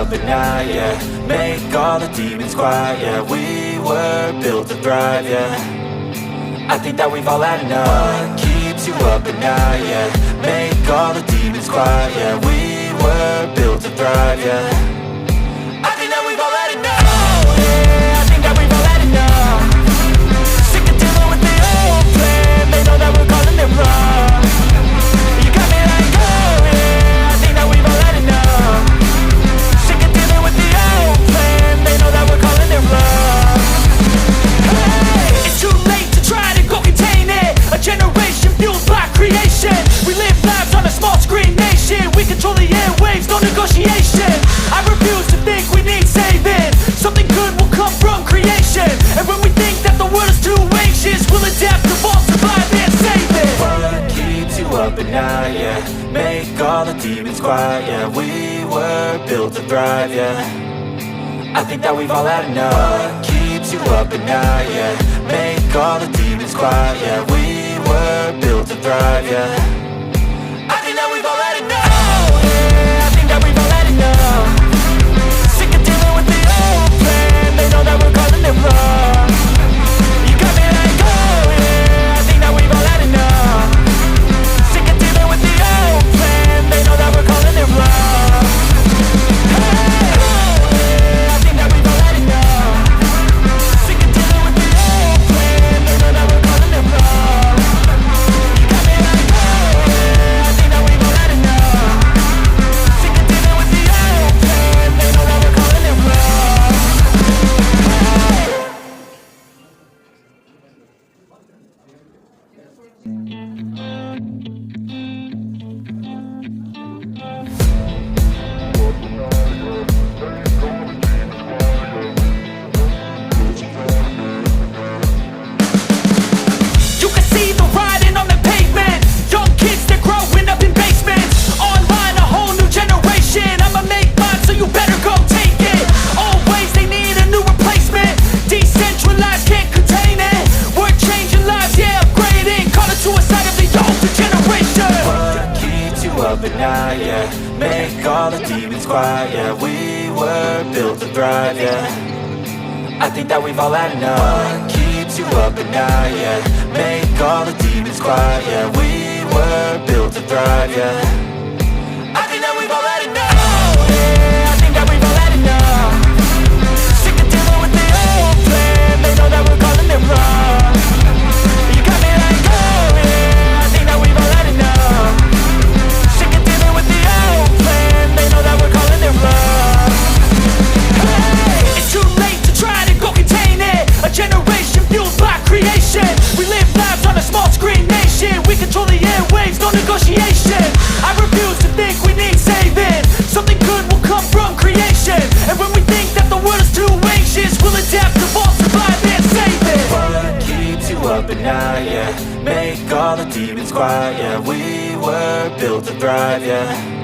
up at night, yeah. Make all the demons quiet, yeah. We were built to thrive, yeah. I think that we've all had enough. What keeps you up at night, yeah. Make all the demons quiet, yeah. We were built to thrive, yeah. I think that we've all had enough, yeah. I think that we've all had enough. Sick of dealing with the old plan. They know that we're calling it wrong. You got me like, oh yeah. I think that we've all had enough. Sick of dealing with the old plan. They know that we're calling it wrong. Hey, it's too late to try to go contain it. A generation fueled by creation. We live lives on a small screen nation. We control the airwaves, no negotiation. I refuse to think we need saving. Something good will come from creation. And when we think that the world is too anxious, we'll adapt, evolve, survive and save it. What keeps you up at night, yeah. Make all the demons quiet, yeah. We were built to thrive, yeah. I think that we've all had enough. What keeps you up at night, yeah. Make all the demons quiet, yeah. We were built to thrive, yeah. I think that we've all had enough, yeah. I think that we've all had enough. Sick of dealing with the old plan. They know that we're calling it wrong. You got me like, oh yeah. I think that we've all had enough. Sick of dealing with the old plan. They know that we're calling it wrong. Hey, oh yeah. I think that we've all had enough. Sick of dealing with the old plan. They know that we're calling it wrong. You got me like, oh yeah. I think that we've all had enough. Sick of dealing with the old plan. They know that we're calling it wrong. You can see the writing on the pavement. Young kids, they're growing up in basements. Online, a whole new generation. I'ma make mine, so you better go take it. Always, they need a new replacement. Decentralized, can't contain it. We're changing lives, yeah, upgrading. Call it suicide of the older generation. What keeps you up at night, yeah. Make all the demons quiet, yeah. We were built to thrive, yeah. I think that we've all had enough. What keeps you up at night, yeah. Make all the demons quiet, yeah. We were built to thrive, yeah. I think that we've all had enough, yeah. I think that we've all had enough. Sick of dealing with the old plan. They know that we're calling it wrong. You got me like, oh yeah. I think that we've all had enough. Sick of dealing with the old plan. They know that we're calling it wrong. Hey, it's too late to try to go contain it. A generation fueled by creation. We live lives on a small screen nation. We control the airwaves, no negotiation. I refuse to think we need saving. Something good will come from creation. And when we think that the world is too anxious, we'll adapt, evolve, survive and save it. What keeps you up at night, yeah. Make all the demons quiet, yeah. We were built to thrive, yeah.